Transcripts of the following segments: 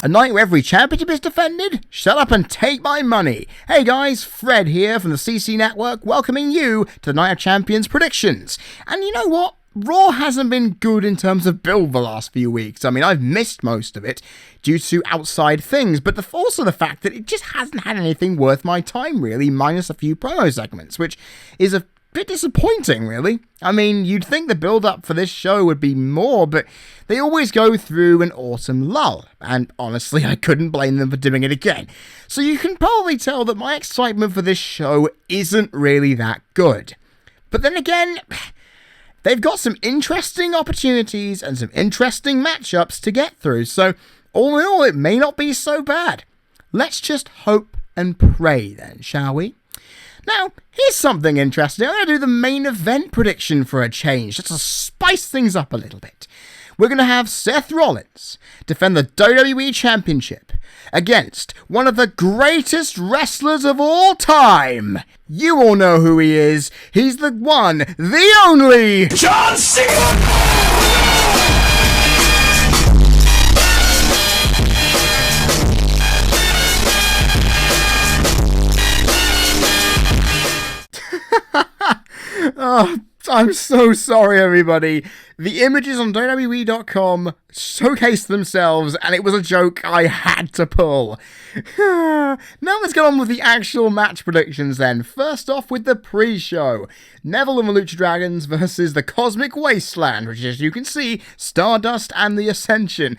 A night where every championship is defended? Shut up and take my money. Hey guys, Fred here from the CC Network, welcoming you to the Night of Champions predictions. And you know what? Raw hasn't been good in terms of build the last few weeks. I mean, I've missed most of it due to outside things, but also the fact that it just hasn't had anything worth my time, really, minus a few promo segments, which is a bit disappointing, really. I mean, you'd think the build-up for this show would be more, but they always go through an autumn lull, and honestly, I couldn't blame them for doing it again. So you can probably tell that my excitement for this show isn't really that good. But then again, they've got some interesting opportunities and some interesting matchups to get through, so all in all, it may not be so bad. Let's just hope and pray then, shall we? Now, here's something interesting. I'm going to do the main event prediction for a change, just to spice things up a little bit. We're going to have Seth Rollins defend the WWE Championship against one of the greatest wrestlers of all time. You all know who he is. He's the one, the only John Cena! Oh, I'm so sorry, everybody. The images on WWE.com showcased themselves, and it was a joke I had to pull. Now let's get on with the actual match predictions then. First off with the pre-show. Neville and the Lucha Dragons versus the Cosmic Wasteland, which, as you can see, Stardust and the Ascension.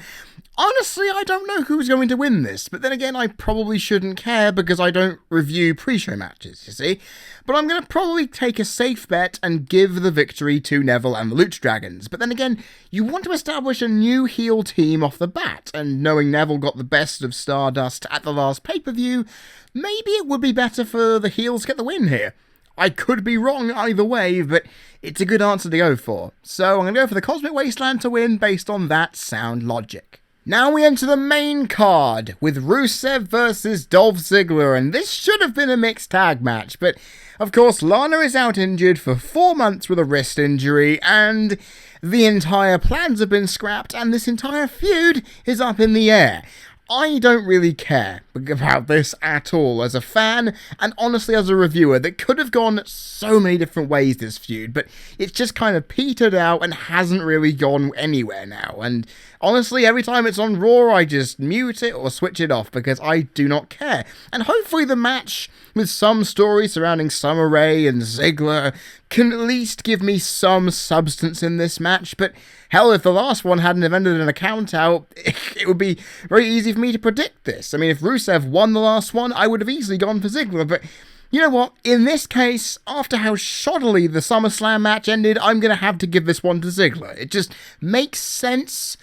Honestly, I don't know who's going to win this, but then again, I probably shouldn't care because I don't review pre-show matches, you see? But I'm going to probably take a safe bet and give the victory to Neville and the Lucha Dragons. But then again, you want to establish a new heel team off the bat, and knowing Neville got the best of Stardust at the last pay-per-view, maybe it would be better for the heels to get the win here. I could be wrong either way, but it's a good answer to go for. So I'm going to go for the Cosmic Wasteland to win based on that sound logic. Now we enter the main card with Rusev versus Dolph Ziggler, and this should have been a mixed tag match, but of course Lana is out injured for 4 months with a wrist injury, and the entire plans have been scrapped, and this entire feud is up in the air. I don't really care about this at all as a fan, and honestly as a reviewer. That could have gone so many different ways, this feud, but it's just kind of petered out and hasn't really gone anywhere now, and honestly, every time it's on Raw, I just mute it or switch it off because I do not care. And hopefully the match, with some story surrounding Summer Rae and Ziggler, can at least give me some substance in this match, but hell, if the last one hadn't ended in a count-out, it would be very easy for me to predict this. I mean, if Rusev won the last one, I would have easily gone for Ziggler, but you know what? In this case, after how shoddily the SummerSlam match ended, I'm going to have to give this one to Ziggler. It just makes sense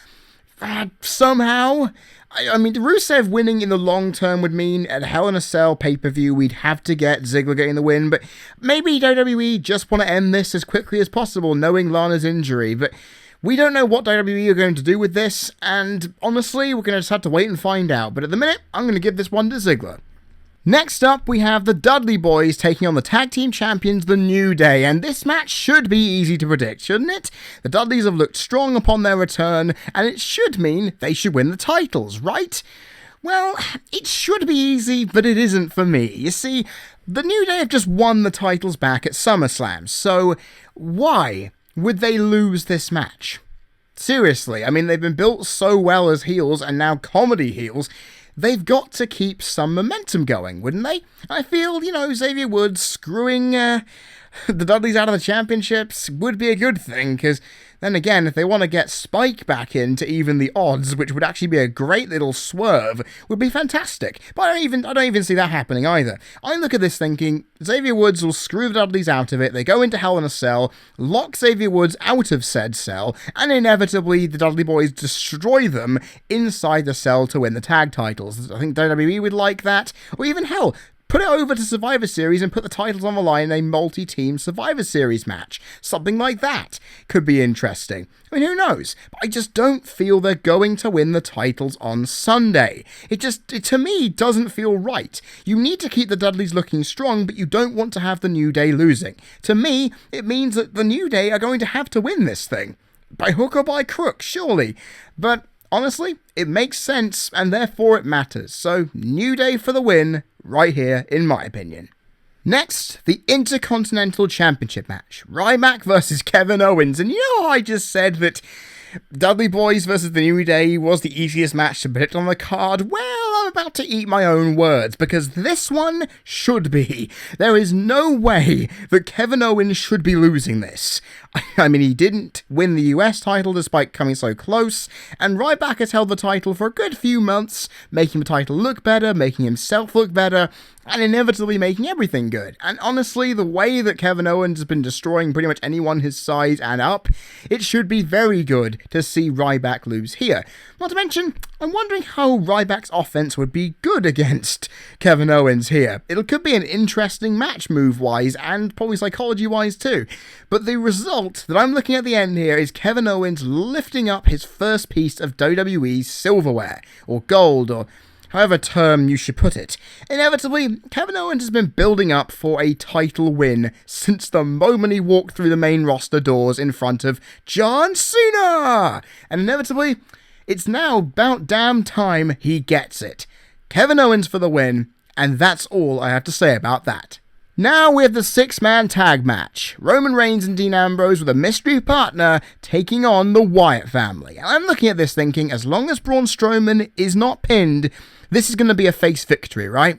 somehow. I mean, Rusev winning in the long term would mean at Hell in a Cell pay-per-view we'd have to get Ziggler getting the win, but maybe WWE just want to end this as quickly as possible knowing Lana's injury, but we don't know what WWE are going to do with this, and honestly, we're going to just have to wait and find out, but at the minute, I'm going to give this one to Ziggler. Next up, we have the Dudley Boyz taking on the Tag Team Champions, The New Day, and this match should be easy to predict, shouldn't it? The Dudleys have looked strong upon their return, and it should mean they should win the titles, right? Well, it should be easy, but it isn't for me. You see, The New Day have just won the titles back at SummerSlam, so why would they lose this match? Seriously, I mean, they've been built so well as heels, and now comedy heels. They've got to keep some momentum going, wouldn't they? I feel, Xavier Woods screwing the Dudleys out of the championships would be a good thing, because then again, if they want to get Spike back in to even the odds, which would actually be a great little swerve, would be fantastic. But I don't even see that happening either. I look at this thinking, Xavier Woods will screw the Dudleys out of it, they go into Hell in a Cell, lock Xavier Woods out of said cell, and inevitably the Dudley Boyz destroy them inside the cell to win the tag titles. I think WWE would like that, or even hell, put it over to Survivor Series and put the titles on the line in a multi-team Survivor Series match. Something like that could be interesting. I mean, who knows? But I just don't feel they're going to win the titles on Sunday. It to me, doesn't feel right. You need to keep the Dudleys looking strong, but you don't want to have the New Day losing. To me, it means that the New Day are going to have to win this thing. By hook or by crook, surely. But honestly, it makes sense and therefore it matters. So, New Day for the win, right here, in my opinion. Next, the Intercontinental Championship match. Ryback versus Kevin Owens. And you know how I just said that Dudley Boyz versus the New Day was the easiest match to predict on the card? Well, I'm about to eat my own words, because this one should be. There is no way that Kevin Owens should be losing this. I mean, he didn't win the US title despite coming so close, and Ryback has held the title for a good few months, making the title look better, making himself look better, and inevitably making everything good. And honestly, the way that Kevin Owens has been destroying pretty much anyone his size and up, it should be very good to see Ryback lose here. Not to mention, I'm wondering how Ryback's offense would be good against Kevin Owens here. It could be an interesting match move-wise, and probably psychology-wise too. But the result that I'm looking at the end here is Kevin Owens lifting up his first piece of WWE silverware, or gold, or however term you should put it. Inevitably, Kevin Owens has been building up for a title win since the moment he walked through the main roster doors in front of John Cena! And inevitably, it's now about damn time he gets it. Kevin Owens for the win, and that's all I have to say about that. Now we have the 6-man tag match. Roman Reigns and Dean Ambrose with a mystery partner taking on the Wyatt family. And I'm looking at this thinking, as long as Braun Strowman is not pinned, this is going to be a face victory, right?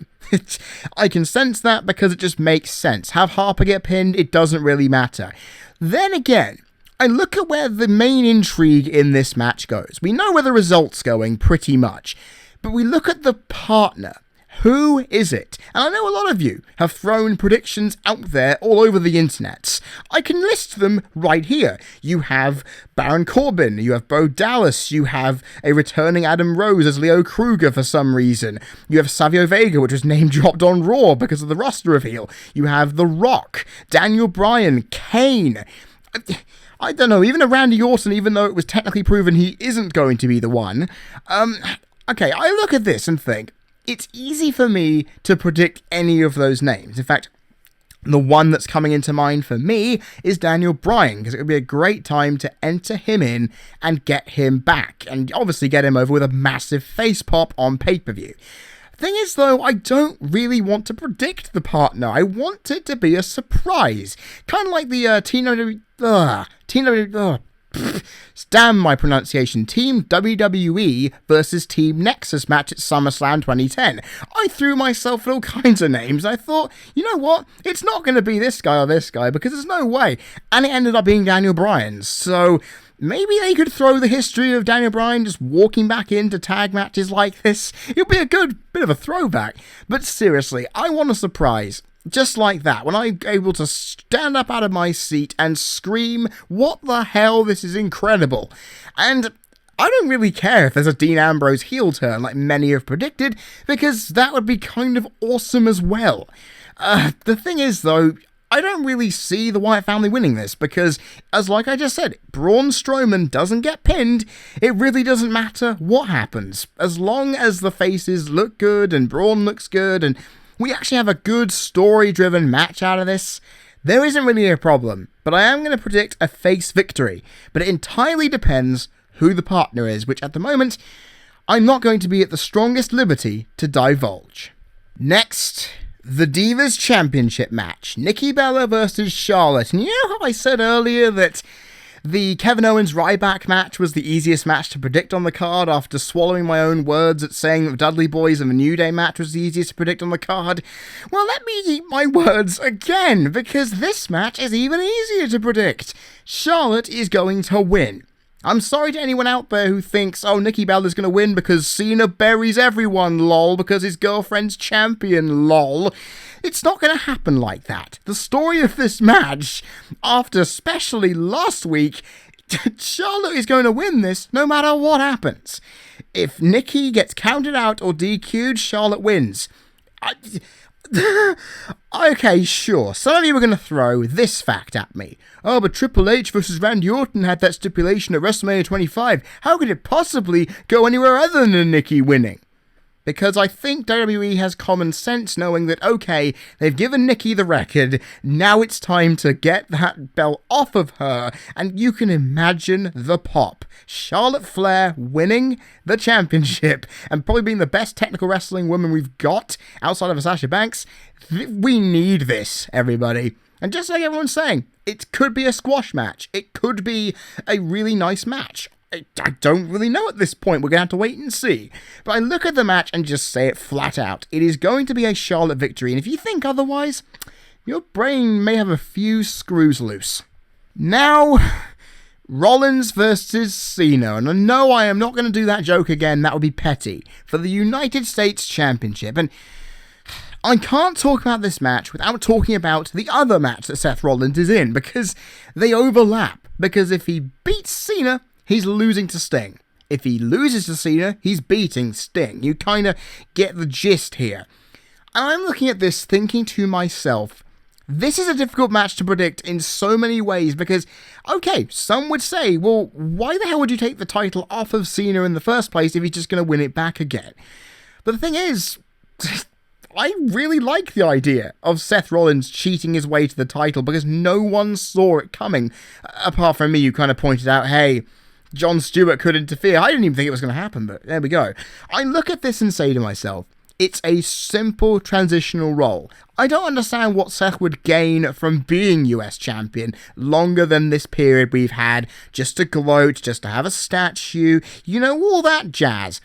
I can sense that because it just makes sense. Have Harper get pinned, it doesn't really matter. Then again, I look at where the main intrigue in this match goes. We know where the result's going, pretty much. But we look at the partner. Who is it? And I know a lot of you have thrown predictions out there all over the internet. I can list them right here. You have Baron Corbin, you have Bo Dallas, you have a returning Adam Rose as Leo Kruger for some reason. You have Savio Vega, which was name dropped on Raw because of the roster reveal. You have The Rock, Daniel Bryan, Kane. I don't know, even a Randy Orton, even though it was technically proven he isn't going to be the one. Okay, I look at this and think, it's easy for me to predict any of those names. In fact, the one that's coming into mind for me is Daniel Bryan, because it would be a great time to enter him in and get him back, and obviously get him over with a massive face pop on pay-per-view. Thing is, though, I don't really want to predict the partner. I want it to be a surprise. Kind of like the damn my pronunciation, Team WWE versus Team Nexus match at SummerSlam 2010. I threw myself at all kinds of names. I thought, you know what? It's not going to be this guy or this guy, because there's no way. And it ended up being Daniel Bryan. So maybe they could throw the history of Daniel Bryan just walking back into tag matches like this. It'll be a good bit of a throwback. But seriously, I want a surprise. Just like that, when I'm able to stand up out of my seat and scream, what the hell, this is incredible. And I don't really care if there's a Dean Ambrose heel turn like many have predicted, because that would be kind of awesome as well. The thing is, though, I don't really see the Wyatt family winning this, because, as like I just said, Braun Strowman doesn't get pinned, it really doesn't matter what happens. As long as the faces look good and Braun looks good and we actually have a good story-driven match out of this, there isn't really a problem. But I am going to predict a face victory. But it entirely depends who the partner is, which at the moment, I'm not going to be at the strongest liberty to divulge. Next, the Divas Championship match. Nikki Bella versus Charlotte. And you know how I said earlier that the Kevin Owens-Ryback match was the easiest match to predict on the card after swallowing my own words at saying that the Dudley Boyz and the New Day match was the easiest to predict on the card? Well, let me eat my words again, because this match is even easier to predict. Charlotte is going to win. I'm sorry to anyone out there who thinks, oh, Nikki Bella's going to win because Cena buries everyone, lol, because his girlfriend's champion, lol. It's not going to happen like that. The story of this match, after especially last week, Charlotte is going to win this no matter what happens. If Nikki gets counted out or DQ'd, Charlotte wins. Okay, sure. Some of you are going to throw this fact at me. Oh, but Triple H versus Randy Orton had that stipulation at WrestleMania 25. How could it possibly go anywhere other than Nikki winning? because I think WWE has common sense knowing that, okay, they've given Nikki the record, now it's time to get that belt off of her, and you can imagine the pop. Charlotte Flair winning the championship, and probably being the best technical wrestling woman we've got, outside of Sasha Banks. We need this, everybody. And just like everyone's saying, it could be a squash match. It could be a really nice match. I don't really know at this point. We're going to have to wait and see. But I look at the match and just say it flat out. It is going to be a Charlotte victory. And if you think otherwise, your brain may have a few screws loose. Now, Rollins versus Cena. And I know I am not going to do that joke again. That would be petty. For the United States Championship. And I can't talk about this match without talking about the other match that Seth Rollins is in. Because they overlap. Because if he beats Cena, he's losing to Sting. If he loses to Cena, he's beating Sting. You kind of get the gist here. And I'm looking at this thinking to myself, this is a difficult match to predict in so many ways because, okay, some would say, well, why the hell would you take the title off of Cena in the first place if he's just going to win it back again? But the thing is, I really like the idea of Seth Rollins cheating his way to the title because no one saw it coming. Apart from me, you kind of pointed out, hey, Jon Stewart could interfere. I didn't even think it was going to happen, but there we go. I look at this and say to myself, it's a simple transitional role. I don't understand what Seth would gain from being US champion longer than this period we've had, just to gloat, just to have a statue, you know, all that jazz.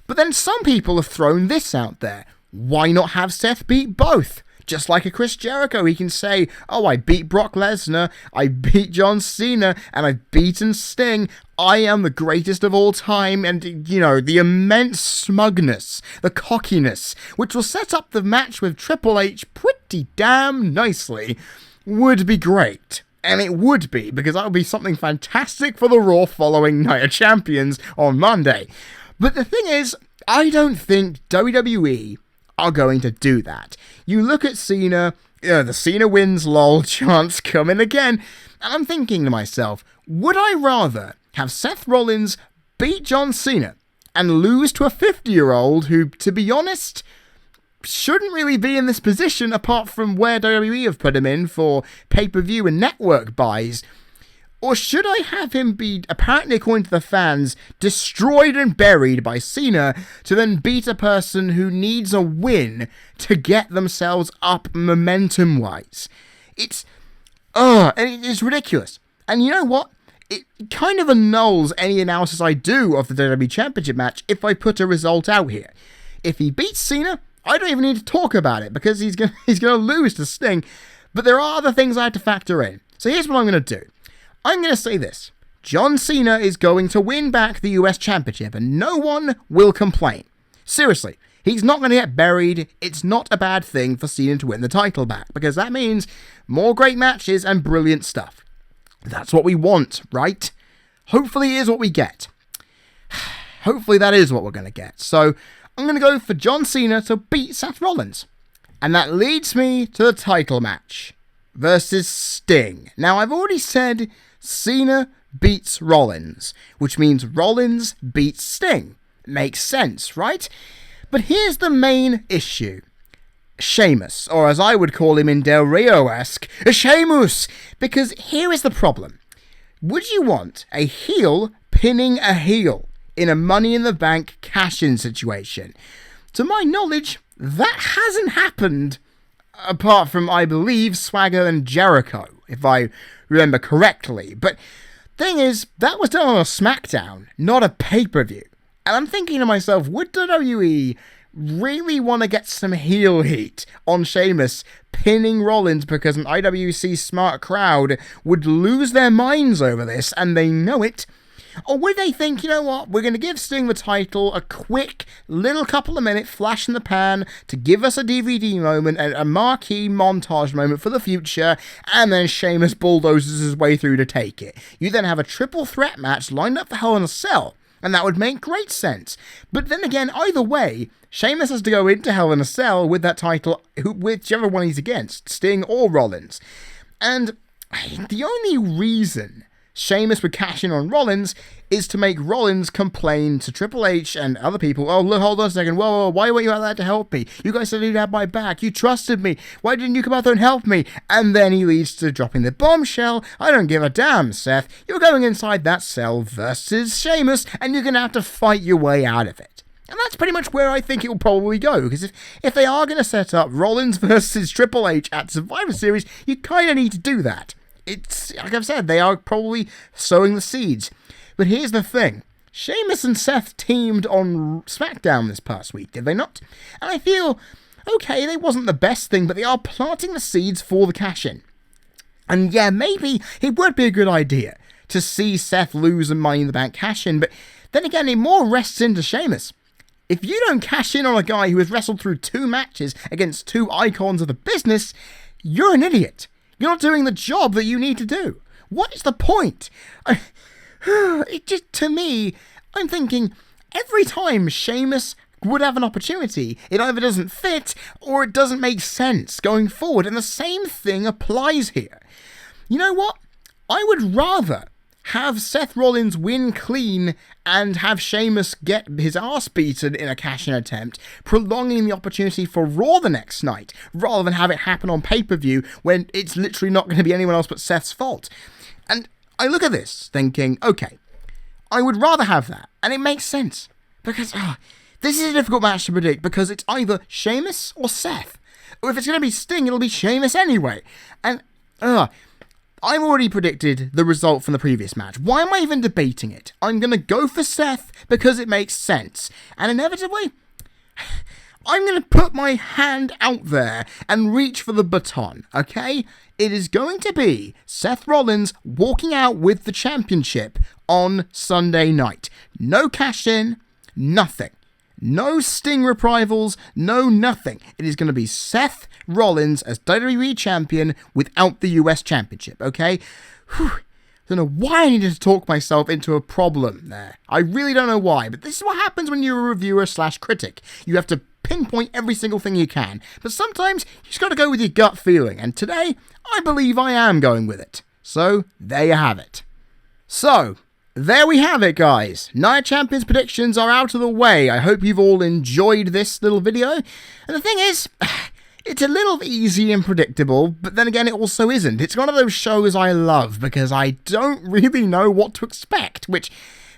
But then some people have thrown this out there. Why not have Seth beat both? Just like a Chris Jericho, he can say, oh, I beat Brock Lesnar, I beat John Cena, and I've beaten Sting. I am the greatest of all time, and, you know, the immense smugness, the cockiness, which will set up the match with Triple H pretty damn nicely, would be great. And it would be, because that would be something fantastic for the Raw following Night of Champions on Monday. But the thing is, I don't think WWE are going to do that. You look at Cena, the Cena wins lol chants coming again, and I'm thinking to myself, would I rather have Seth Rollins beat John Cena and lose to a 50-year-old who, to be honest, shouldn't really be in this position apart from where WWE have put him in for pay-per-view and network buys? Or should I have him be, apparently according to the fans, destroyed and buried by Cena to then beat a person who needs a win to get themselves up momentum-wise? It's ridiculous. And you know what? It kind of annuls any analysis I do of the WWE Championship match if I put a result out here. If he beats Cena, I don't even need to talk about it because he's gonna lose to Sting. But there are other things I have to factor in. So here's what I'm going to do. I'm going to say this. John Cena is going to win back the US Championship and no one will complain. Seriously, he's not going to get buried. It's not a bad thing for Cena to win the title back because that means more great matches and brilliant stuff. That's what we want, right? Hopefully it is what we get. Hopefully that is what we're going to get. So I'm going to go for John Cena to beat Seth Rollins. And that leads me to the title match versus Sting. Now, I've already said Cena beats Rollins, which means Rollins beats Sting. Makes sense, right? But here's the main issue. Sheamus, or as I would call him in Del Rio-esque, Sheamus! Because here is the problem. Would you want a heel pinning a heel in a Money in the Bank cash-in situation? To my knowledge, that hasn't happened, apart from, I believe, Swagger and Jericho, if I remember correctly. But thing is, that was done on a SmackDown, not a pay-per-view. And I'm thinking to myself, would WWE really want to get some heel heat on Sheamus pinning Rollins because an IWC smart crowd would lose their minds over this, and they know it? Or would they think, you know what, we're going to give Sting the title a quick little couple of minute flash in the pan to give us a DVD moment, a marquee montage moment for the future, and then Sheamus bulldozes his way through to take it. You then have a triple threat match lined up for Hell in a Cell, and that would make great sense. But then again, either way, Sheamus has to go into Hell in a Cell with that title, whichever one he's against, Sting or Rollins. And the only reason Sheamus would cash in on Rollins is to make Rollins complain to Triple H and other people. Oh, look, hold on a second. Whoa, why weren't you out there to help me? You guys said you'd have my back. You trusted me. Why didn't you come out there and help me? And then he leads to dropping the bombshell. I don't give a damn, Seth. You're going inside that cell versus Sheamus, and you're going to have to fight your way out of it. And that's pretty much where I think it will probably go, because if they are going to set up Rollins versus Triple H at Survivor Series, you kind of need to do that. It's, like I've said, they are probably sowing the seeds. But here's the thing. Sheamus and Seth teamed on SmackDown this past week, did they not? And I feel, okay, they wasn't the best thing, but they are planting the seeds for the cash-in. And yeah, maybe it would be a good idea to see Seth lose a Money in the Bank cash-in, but then again, it more rests into Sheamus. If you don't cash in on a guy who has wrestled through 2 matches against 2 icons of the business, you're an idiot. You're not doing the job that you need to do. What is the point? It just, to me, I'm thinking every time Sheamus would have an opportunity, it either doesn't fit or it doesn't make sense going forward. And the same thing applies here. You know what? I would rather have Seth Rollins win clean and have Sheamus get his arse beaten in a cash-in attempt, prolonging the opportunity for Raw the next night, rather than have it happen on pay-per-view when it's literally not going to be anyone else but Seth's fault. And I look at this thinking, okay, I would rather have that, and it makes sense, because this is a difficult match to predict, because it's either Sheamus or Seth, or if it's going to be Sting, it'll be Sheamus anyway, and I've already predicted the result from the previous match. Why am I even debating it? I'm going to go for Seth because it makes sense. And inevitably, I'm going to put my hand out there and reach for the baton, okay? It is going to be Seth Rollins walking out with the championship on Sunday night. No cash-in, nothing. No Sting reprisals, no nothing. It is going to be Seth Rollins as WWE Champion without the US Championship, okay? Whew. I don't know why I needed to talk myself into a problem there. I really don't know why, but this is what happens when you're a reviewer/critic. You have to pinpoint every single thing you can, but sometimes you just got to go with your gut feeling, and today, I believe I am going with it. So, there you have it. So, there we have it, guys. Night Champions predictions are out of the way. I hope you've all enjoyed this little video. And the thing is, it's a little easy and predictable, but then again, it also isn't. It's one of those shows I love because I don't really know what to expect, which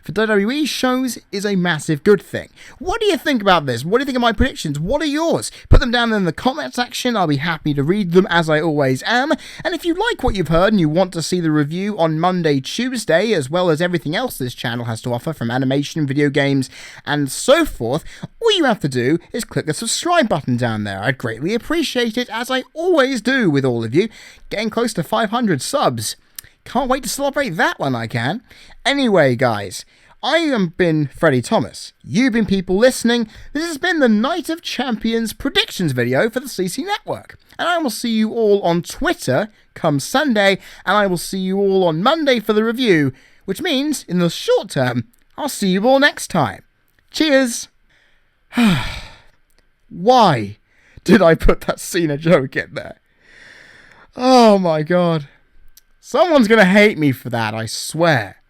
for WWE shows is a massive good thing. What do you think about this? What do you think of my predictions? What are yours? Put them down in the comment section. I'll be happy to read them as I always am. And if you like what you've heard and you want to see the review on Monday, Tuesday, as well as everything else this channel has to offer from animation, video games, and so forth, all you have to do is click the subscribe button down there. I'd greatly appreciate it, as I always do with all of you. Getting close to 500 subs. Can't wait to celebrate that when I can. Anyway, guys, I have been Freddie Thomas. You've been people listening. This has been the Night of Champions predictions video for the CC Network. And I will see you all on Twitter come Sunday, and I will see you all on Monday for the review, which means, in the short term, I'll see you all next time. Cheers! Why did I put that Cena joke in there? Oh my god. Someone's gonna hate me for that, I swear.